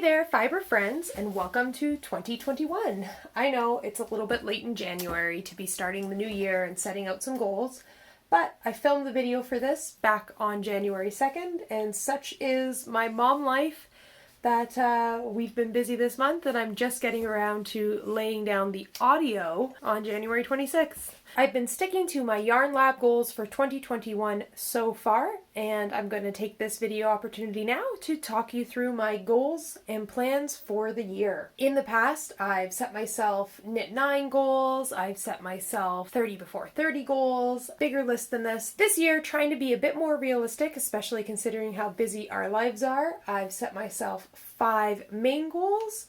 Hey there, fibre friends, and welcome to 2021. I know it's a little bit late in January to be starting the new year and setting out some goals, but I filmed the video for this back on January 2nd, and such is my mom life that we've been busy this month, and I'm just getting around to laying down the audio on January 26th. I've been sticking to my yarn lab goals for 2021 so far, and I'm going to take this video opportunity now to talk you through my goals and plans for the year. In the past, I've set myself knit 9 goals, I've set myself 30 before 30 goals, bigger list than this. This year, trying to be a bit more realistic, especially considering how busy our lives are, I've set myself 5 main goals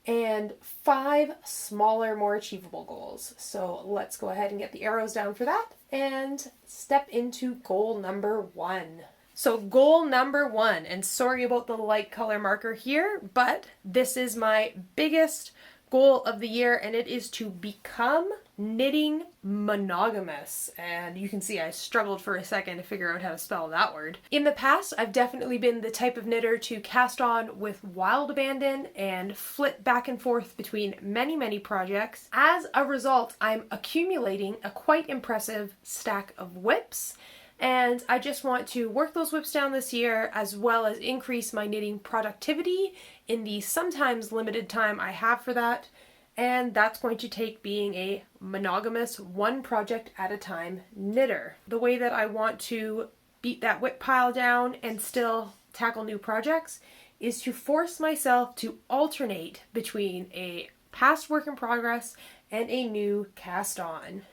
and 5 smaller, more achievable goals. So let's go ahead and get the arrows down for that and step into goal number 1. So goal number 1, and sorry about the light color marker here, but this is my biggest goal of the year, and it is to become knitting monogamous. And you can see I struggled for a second to figure out how to spell that word. In the past, I've definitely been the type of knitter to cast on with wild abandon and flip back and forth between many projects. As a result, I'm accumulating a quite impressive stack of whips, and I just want to work those whips down this year, as well as increase my knitting productivity in the sometimes limited time I have for that. And that's going to take being a monogamous, one project at a time knitter. The way that I want to beat that whip pile down and still tackle new projects is to force myself to alternate between a past work in progress and a new cast on.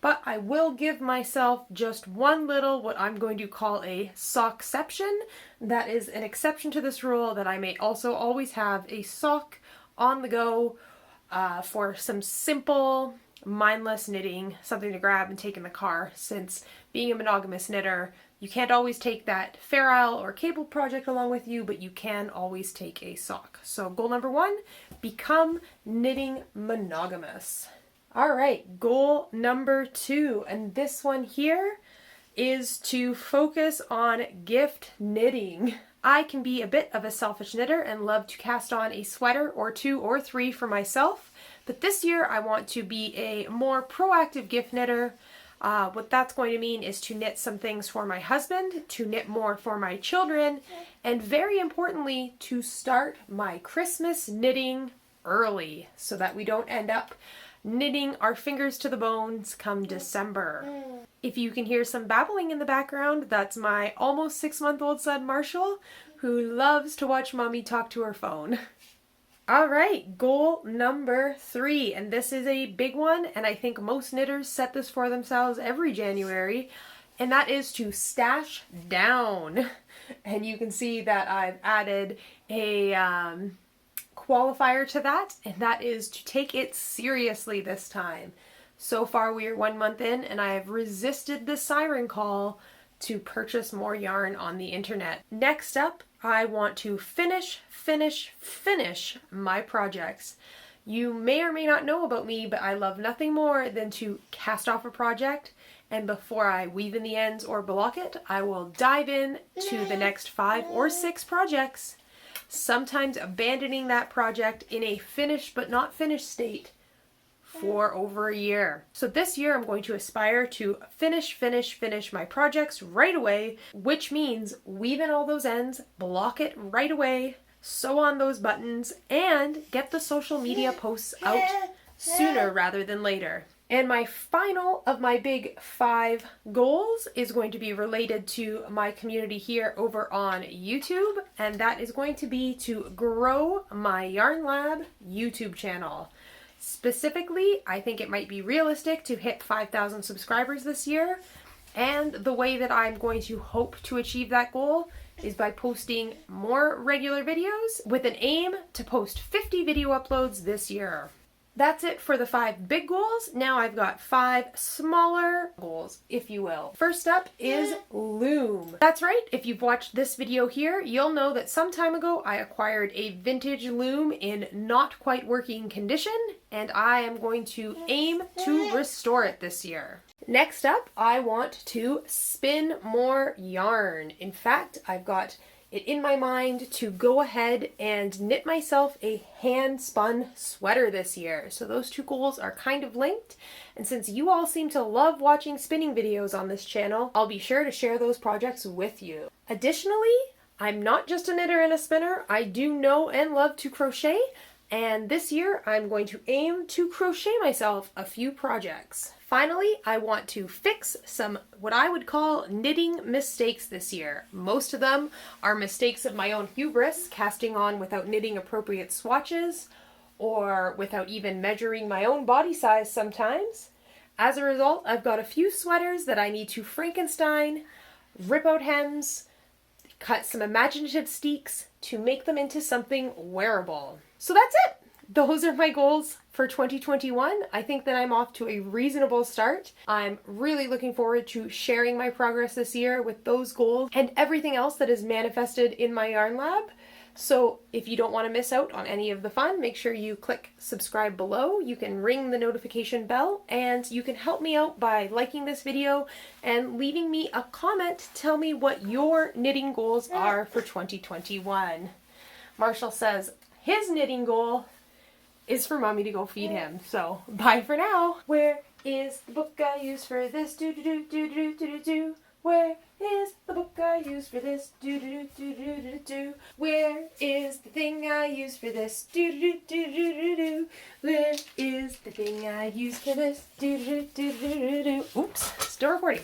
But I will give myself just one little, what I'm going to call a sockception. That is an exception to this rule, that I may also always have a sock on the go for some simple, mindless knitting, something to grab and take in the car, since being a monogamous knitter, you can't always take that Fair Isle or cable project along with you, but you can always take a sock. So goal number 1, become knitting monogamous. Alright, goal number 2, and this one here is to focus on gift knitting. I can be a bit of a selfish knitter and love to cast on a sweater or 2 or 3 for myself, but this year I want to be a more proactive gift knitter. What that's going to mean is to knit some things for my husband, to knit more for my children, and very importantly, to start my Christmas knitting early so that we don't end up knitting our fingers to the bones come December. If you can hear some babbling in the background, that's my almost 6-month-old son Marshall, who loves to watch mommy talk to her phone. Alright, goal number 3, and this is a big one, and I think most knitters set this for themselves every January, and that is to stash down. And you can see that I've added a qualifier to that, and that is to take it seriously this time. So far we are 1 month in, and I have resisted the siren call to purchase more yarn on the internet. Next up, I want to finish my projects. You may or may not know about me, but I love nothing more than to cast off a project, and before I weave in the ends or block it, I will dive in to the next 5 or 6 projects, sometimes abandoning that project in a finished but not finished state for over a year. So this year I'm going to aspire to finish my projects right away, which means weave in all those ends, block it right away, sew on those buttons, and get the social media posts out sooner rather than later. And my final of my big 5 goals is going to be related to my community here over on YouTube, and that is going to be to grow my Yarn Lab YouTube channel. Specifically, I think it might be realistic to hit 5,000 subscribers this year, and the way that I'm going to hope to achieve that goal is by posting more regular videos with an aim to post 50 video uploads this year. That's it for the 5 big goals. Now I've got 5 smaller goals, if you will. First up is loom. That's right, if you've watched this video here, you'll know that some time ago I acquired a vintage loom in not quite working condition, and I am going to aim to restore it this year. Next up, I want to spin more yarn. In fact, I've got it in my mind to go ahead and knit myself a hand-spun sweater this year. So those two goals are kind of linked, and since you all seem to love watching spinning videos on this channel, I'll be sure to share those projects with you. Additionally, I'm not just a knitter and a spinner, I do know and love to crochet, and this year I'm going to aim to crochet myself a few projects. Finally, I want to fix some what I would call knitting mistakes this year. Most of them are mistakes of my own hubris, casting on without knitting appropriate swatches, or without even measuring my own body size sometimes. As a result, I've got a few sweaters that I need to Frankenstein, rip out hems, cut some imaginative steeks to make them into something wearable. So that's it! Those are my goals for 2021. I think that I'm off to a reasonable start. I'm really looking forward to sharing my progress this year with those goals and everything else that is manifested in my yarn lab. So if you don't want to miss out on any of the fun, make sure you click subscribe below. You can ring the notification bell, and you can help me out by liking this video and leaving me a comment. Tell me what your knitting goals are for 2021. Marshall says his knitting goal is for Mommy to go feed him. So bye for now. Where is the book I use for this? Do do do do do do do do. Where is the book I use for this? Do do do do do do. Where is the thing I use for this? Do do do do do do. Where is the thing I use for this? Do do do do do do. Oops, still recording.